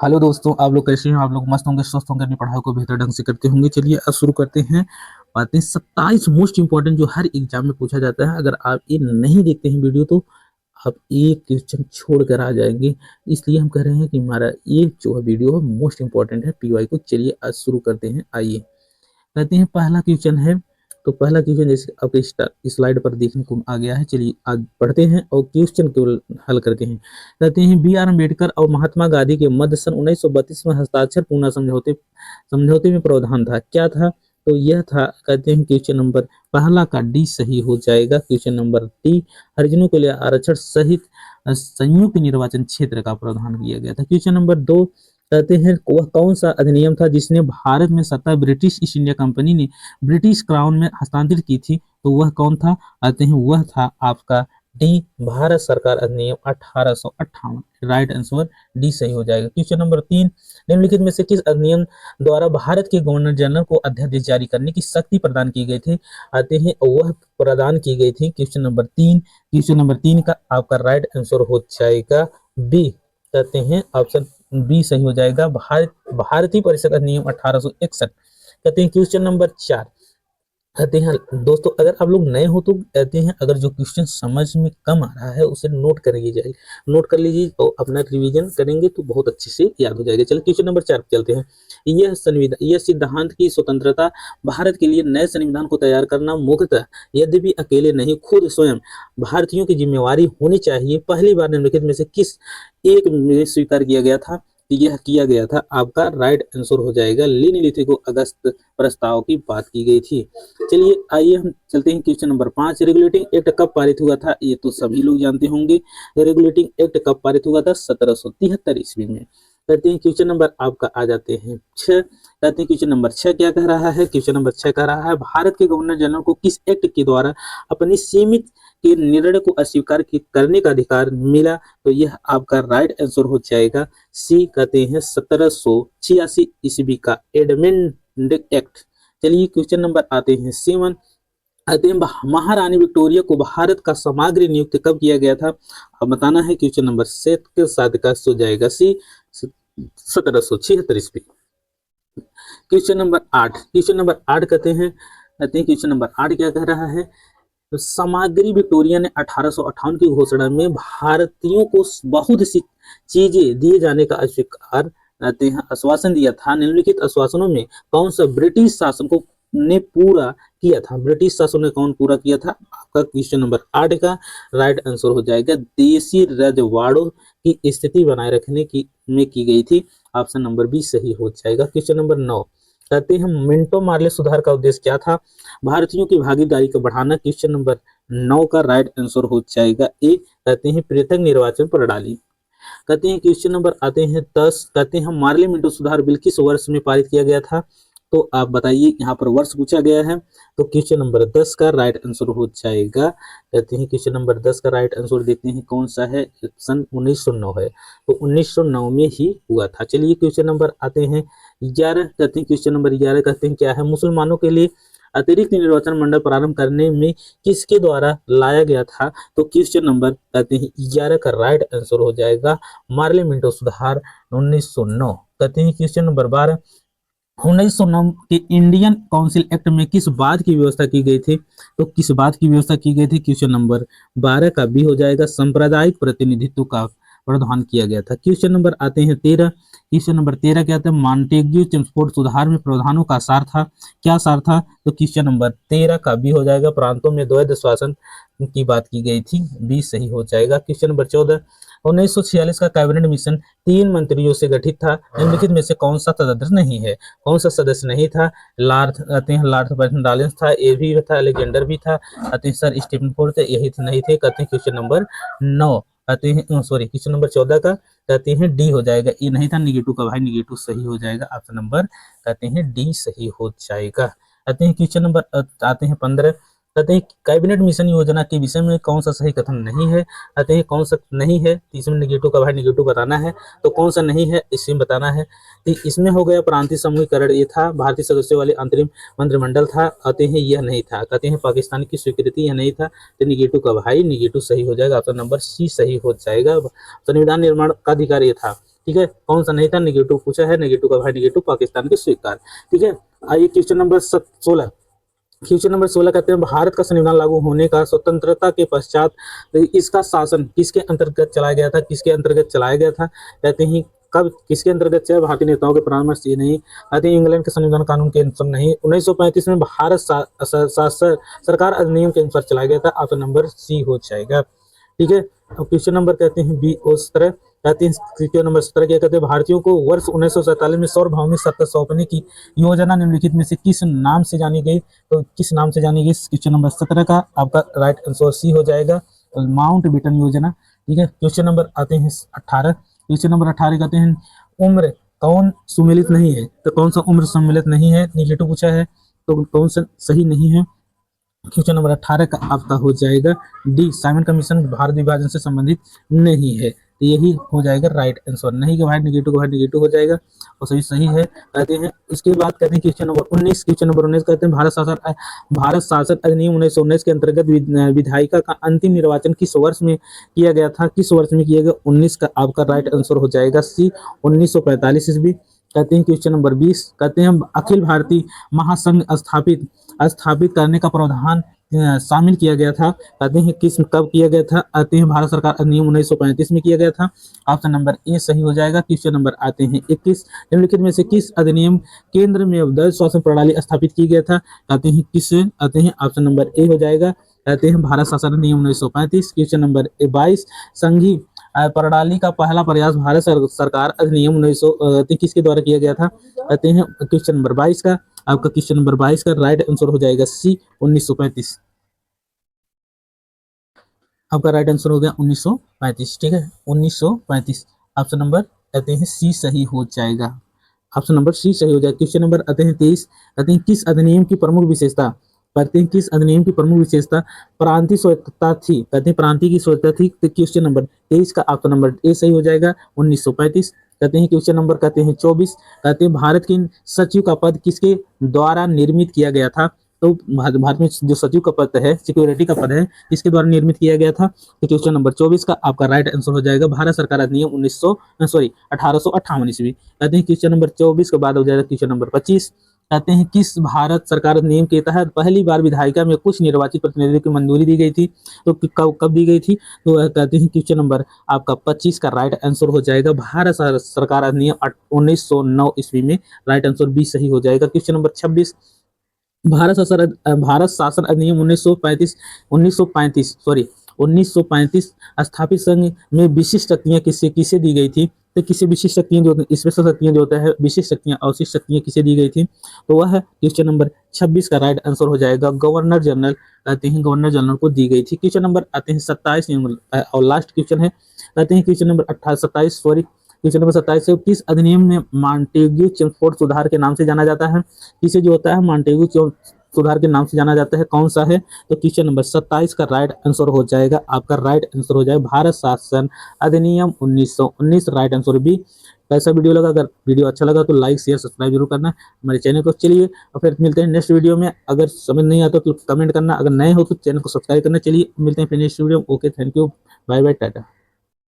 Hello दोस्तों, आप लोग कैसे हैं? आप लोग मस्त होंगे, स्वस्थ होंगे, अपनी पढ़ाई को बेहतर ढंग से करते होंगे। चलिए अब शुरू करते हैं। बातें 27 मोस्ट इंपॉर्टेंट जो हर एग्जाम में पूछा जाता है। अगर आप ये नहीं देखते हैं वीडियो तो आप एक क्वेश्चन छोड़ कर आ जाएंगे। इसलिए हम कह रहे हैं कि हमारा ये जो है वीडियो है मोस्ट इंपॉर्टेंट है पीवाई को। चलिए आज शुरू करते हैं। आइए कहते हैं पहला क्वेश्चन है। तो पहला क्वेश्चन जैसे आपके स्लाइड पर देखने को आ गया है। चलिए आज पढ़ते हैं और क्वेश्चन को हल करते हैं। कहते हैं बी आर अम्बेडकर और महात्मा गांधी के मध्य सन 1932 में हस्ताक्षर पूना समझौते समझौते में प्रावधान था। क्या था? तो यह था, कहते हैं क्वेश्चन नंबर पहला का डी सही हो जाएगा। क्वेश्चन नंबर डी, हरिजनों के लिए आरक्षण सहित संयुक्त निर्वाचन क्षेत्र का प्रावधान किया गया था। क्वेश्चन नंबर दो, कहते हैं वह कौन सा अधिनियम था जिसने भारत में सत्ता ब्रिटिश ईस्ट इंडिया कंपनी ने ब्रिटिश क्राउन में हस्तांतरित की थी? तो वह कौन था? कहते हैं वह था आपका डी, भारत सरकार अधिनियम 1858। राइट आंसर डी सही हो जाएगा। क्वेश्चन नंबर तीन, निम्नलिखित में से किस अधिनियम द्वारा भारत के गवर्नर जनरल को अध्यादेश जारी करने की शक्ति प्रदान की गई थी? आते हैं वह प्रदान की गई थी क्वेश्चन नंबर तीन। क्वेश्चन नंबर तीन का आपका राइट आंसर हो जाएगा बी, कहते हैं ऑप्शन बी सही हो जाएगा, भारतीय परिषद अधिनियम 1861। कहते हैं क्वेश्चन नंबर चार, कहते हैं दोस्तों अगर आप लोग नए हो तो कहते हैं अगर जो क्वेश्चन समझ में कम आ रहा है उसे नोट कर लीजिए और अपना रिवीजन करेंगे तो बहुत अच्छे से याद हो जाएगा। चलिए क्वेश्चन नंबर चार पे चलते हैं। यह सिद्धांत की स्वतंत्रता भारत के लिए नए संविधान को तैयार करना मुख्यतः यद्यपि अकेले नहीं खुद स्वयं भारतीयों की जिम्मेवारी होनी चाहिए। पहली बार निम्नलिखित में से किस एक में स्वीकार किया गया था? यह किया गया था आपका राइट आंसर हो जाएगा लीनी लिथिको अगस्त प्रस्ताव की बात की गई थी। चलिए आइए हम चलते हैं क्वेश्चन नंबर पांच। रेगुलेटिंग एक्ट कब पारित हुआ था? ये तो सभी लोग जानते होंगे। रेगुलेटिंग एक्ट कब पारित हुआ था? 1773 ईस्वी में। कहते हैं क्वेश्चन नंबर आपका आ जाते हैं छह। कहते हैं क्वेश्चन नंबर छह क्या कह रहा है? क्वेश्चन नंबर छह कह रहा है भारत के गवर्नर जनरल को किस एक्ट के द्वारा अपनी सीमित के निर्णय को अस्वीकार करने का अधिकार मिला? तो यह आपका राइट आंसर हो जाएगा सी, कहते हैं 1786 ईस्वी का एडमिंड एक्ट। चलिए क्वेश्चन नंबर आते हैं सेवन। आते हैं महारानी विक्टोरिया को भारत का समग्र नियुक्त कब किया गया था? अब बताना है। क्वेश्चन नंबर सेट के साथ का हो जाएगा सी, 1776 ईस्वी। क्वेश्चन नंबर आठ। क्वेश्चन नंबर आठ कहते हैं क्वेश्चन नंबर आठ क्या कह रहा है? तो सामग्री विक्टोरिया ने 1858 की घोषणा में भारतीयों को बहुत सी चीजें दिए जाने का अस्वीकार कहते हैं आश्वासन दिया था। निम्नलिखित आश्वासनों में कौन सा ब्रिटिश शासन को ने पूरा किया था? ब्रिटिश शासन ने कौन पूरा किया था? आपका क्वेश्चन नंबर 8 का राइट आंसर हो जाएगा देशी रजवाड़ों की स्थिति बनाए रखने की में की गई थी। ऑप्शन नंबर बी सही हो जाएगा। क्वेश्चन नंबर 9 कहते हैं मिंटो मार्ले सुधार का उद्देश्य क्या था? भारतीयों की भागीदारी को बढ़ाना। क्वेश्चन नंबर 9 का राइट आंसर हो जाएगा ए, कहते हैं पृथक निर्वाचन प्रणाली। कहते हैं क्वेश्चन नंबर आते हैं 10। कहते हैं मार्ले मिंटो सुधार बिल किस वर्ष में पारित किया गया था? तो आप बताइए, यहाँ पर वर्ष पूछा गया है। तो क्वेश्चन नंबर 10 का राइट आंसर हो जाएगा, कहते हैं क्वेश्चन नंबर 10 का राइट आंसर देखते हैं कौन सा है। सन 1909 है, तो 1909 में ही हुआ था। चलिए क्वेश्चन नंबर आते हैं 11। कहते हैं क्वेश्चन नंबर 11 कहते हैं क्या है? मुसलमानों के लिए अतिरिक्त निर्वाचन मंडल प्रारंभ करने में किसके द्वारा लाया गया था? तो क्वेश्चन नंबर कहते हैं 11 का राइट आंसर हो जाएगा मार्ले मिंटो सुधार 1909। कहते हैं क्वेश्चन नंबर 12, 1909 के इंडियन काउंसिल एक्ट में किस बात की व्यवस्था की गई थी? तो किस बात की व्यवस्था की गई थी? क्वेश्चन नंबर 12 का बी हो जाएगा सांप्रदायिक प्रतिनिधित्व का प्रावधान किया गया था। क्वेश्चन नंबर आते हैं 13। क्वेश्चन नंबर 13 क्या था? मॉन्टेग्यू चेम्सफोर्ड सुधार में प्रावधानों का सार था। क्या सार था? तो क्वेश्चन नंबर 13 का बी हो जाएगा प्रांतों में द्वैध शासन की बात की गई थी। बी सही हो जाएगा। क्वेश्चन नंबर 14, 1946 का कैबिनेट मिशन 3 मंत्रियों से गठित था। निम्नलिखित में से कौन सा सदस्य नहीं है? कौन सा सदस्य नहीं था? लॉर्ड डालिंस था, ए भी था, अलेक्जेंडर भी था, सर स्टीफन फोर्ड थे, यही नहीं थे। कहते हैं क्वेश्चन नंबर 9, कहते हैं सॉरी क्वेश्चन नंबर 14 का कहते हैं डी हो जाएगा। ये नहीं था निगेटिव का भाई, निगेटिव सही हो जाएगा। ऑप्शन नंबर कहते हैं डी सही हो जाएगा। कहते हैं क्वेश्चन नंबर आते हैं 15। कहते हैं कैबिनेट मिशन योजना के विषय में कौन सा सही कथन नहीं है? कहते हैं कौन सा नहीं है? इसमें निगेटिव का भाई निगेटिव बताना है। तो कौन सा नहीं है इसमें बताना है। तो इसमें हो गया प्रांतीय समूहीकरण, ये था। भारतीय सदस्यों वाले अंतरिम मंत्रिमंडल था, कहते हैं यह नहीं था। कहते हैं पाकिस्तान की स्वीकृति, यह नहीं था। तो निगेटिव का भाई निगेटिव सही हो जाएगा। ऑप्शन नंबर सी सही हो जाएगा। संविधान निर्माण का अधिकार ये था। ठीक है, कौन सा नहीं था, नेगेटिव पूछा है, नेगेटिव का भाई नेगेटिव पाकिस्तान के स्वीकार। ठीक है, आइए क्वेश्चन नंबर 16। क्वेश्चन नंबर 16 कहते हैं भारत का संविधान लागू होने का स्वतंत्रता के पश्चात इसका शासन किसके अंतर्गत चलाया गया था, किसके अंतर्गत चलाया गया था, कहते हैं कब, किसके अंतर्गत से, भारतीय नेताओं के परामर्श से नहीं, कहते हैं इंग्लैंड के संविधान कानून के अनुसार नहीं, 1935 में भारत सरकार अधिनियम के अनुसार चलाया गया था। ऑप्शन नंबर सी हो जाएगा। ठीक है, अब क्वेश्चन नंबर कहते हैं बी उस तरह, कहते हैं क्वेश्चन नंबर 17 क्या कहते हैं भारतीयों को वर्ष 1947 में सार्वभौमिक सत्ता सौंपने की योजना निम्नलिखित में से किस नाम से जानी गई, तो किस नाम से जानी गई, क्वेश्चन नंबर 17 का आपका राइट आंसर सी हो जाएगा, माउंट बेटन योजना। ठीक है, क्वेश्चन नंबर आते हैं 18। क्वेश्चन नंबर 18 कहते हैं उम्र कौन सम्मिलित नहीं है, तो कौन सा उम्र सम्मिलित नहीं है, निगेटिव पूछा है, तो कौन सा सही नहीं है। क्वेश्चन नंबर 18 का आपका हो जाएगा डी, साइमन कमीशन भारत विभाजन से संबंधित नहीं है, तो यही हो जाएगा राइट आंसर। नहीं का भाई नेगेटिव, भाई नेगेटिव हो जाएगा और सही सही है। कहते हैं इसके बाद कहते हैं क्वेश्चन नंबर 19। क्वेश्चन नंबर 19 कहते हैं भारत शासन अधिनियम 1919 के अंतर्गत विधायिका का अंतिम निर्वाचन किस वर्ष में किया गया था, किस वर्ष में किया गया, 19 का आपका राइट आंसर हो जाएगा सी, 1945 ईस्वी। कहते हैं क्वेश्चन नंबर 20 कहते हैं अखिल भारतीय महासंघ स्थापित करने का प्रावधान शामिल किया गया था, कहते हैं किस कब किया गया था, आते हैं भारत सरकार अधिनियम 1935 में किया गया था। ऑप्शन नंबर ए सही हो जाएगा। क्वेश्चन नंबर आते हैं 21, निम्नलिखित में से किस अधिनियम केंद्र में अवैध शासन प्रणाली स्थापित की गया था, कहते हैं किस, आते हैं ऑप्शन नंबर ए हो जाएगा, कहते हैं भारत शासन अधिनियम 1935। क्वेश्चन नंबर 22, संघीय प्रणाली का पहला प्रयास भारत सरकार अधिनियम 1921 के द्वारा किया गया था, कहते हैं क्वेश्चन नंबर 22 का आपका, क्वेश्चन नंबर 22 का राइट आंसर हो जाएगा सी, 1935। आपका राइट आंसर हो गया 1935। ठीक है, 1935 ऑप्शन नंबर कहते हैं सी सही हो जाएगा, ऑप्शन नंबर सी सही हो जाएगा। क्वेश्चन नंबर आते हैं 23, कहते हैं किस अधिनियम की प्रमुख विशेषता, कहते हैं किस अधिनियम की प्रमुख विशेषता प्रांतीय स्वायत्तता थी, कहते हैं प्रांतीय की स्वायत्तता थी, तो क्वेश्चन नंबर 23 का ऑप्शन नंबर ए सही हो जाएगा, 1935। कहते हैं क्वेश्चन नंबर कहते हैं 24, कहते हैं भारत के सचिव का पद किसके द्वारा निर्मित किया गया था, तो भारत में जो सचिव का पद है, सिक्योरिटी का पद है, किसके द्वारा निर्मित किया गया था, तो क्वेश्चन नंबर 24 का आपका राइट आंसर हो जाएगा भारत सरकार अधिनियम 1858 ईस्वी। कहते हैं क्वेश्चन नंबर 24 के बाद हो जाएगा क्वेश्चन नंबर 25, कहते हैं किस भारत सरकार अधिनियम के तहत पहली बार विधायिका में कुछ निर्वाचित प्रतिनिधियों की मंजूरी दी गई थी, तो कब दी गई थी, तो कहते हैं क्वेश्चन नंबर आपका 25 का राइट आंसर हो जाएगा भारत सरकार अधिनियम 1909 ईस्वी में, राइट आंसर बी सही हो जाएगा। क्वेश्चन नंबर 26, भारत शासन अधिनियम 1935 स्थापित संघ में विशिष्ट शक्तियां किसे दी गई थी, तो किसे विशिष्ट शक्तियां जो स्पेशल शक्तियां जो होता है, विशिष्ट शक्तियां अवशिष्ट शक्तियां किसे दी गई थी, तो वह क्वेश्चन नंबर 26 का राइट आंसर हो जाएगा गवर्नर जनरल, कहते हैं गवर्नर जनरल को दी गई थी। क्वेश्चन नंबर आते हैं 27 और लास्ट क्वेश्चन है, कहते हैं क्वेश्चन नंबर 27 क्वेश्चन नंबर 27 से किस अधिनियम में मॉन्टेग्यू चेम्सफोर्ड सुधार के नाम से जाना जाता है, किसे जो होता है मॉन्टेग्यू सुधार के नाम से जाना जाता है, कौन सा है, तो क्वेश्चन नंबर 27 का राइट आंसर हो जाएगा, आपका राइट आंसर हो जाएगा भारत शासन अधिनियम 1919, राइट आंसर बी। कैसा वीडियो लगा, अगर वीडियो अच्छा लगा तो लाइक शेयर सब्सक्राइब जरूर करना हमारे चैनल को। चलिए और फिर मिलते हैं नेक्स्ट वीडियो में, अगर समझ नहीं आता तो कमेंट करना, अगर नए हो तो चैनल को सब्सक्राइब करना। चलिए मिलते हैं फिर next video. Okay, thank you, bye bye, Tata.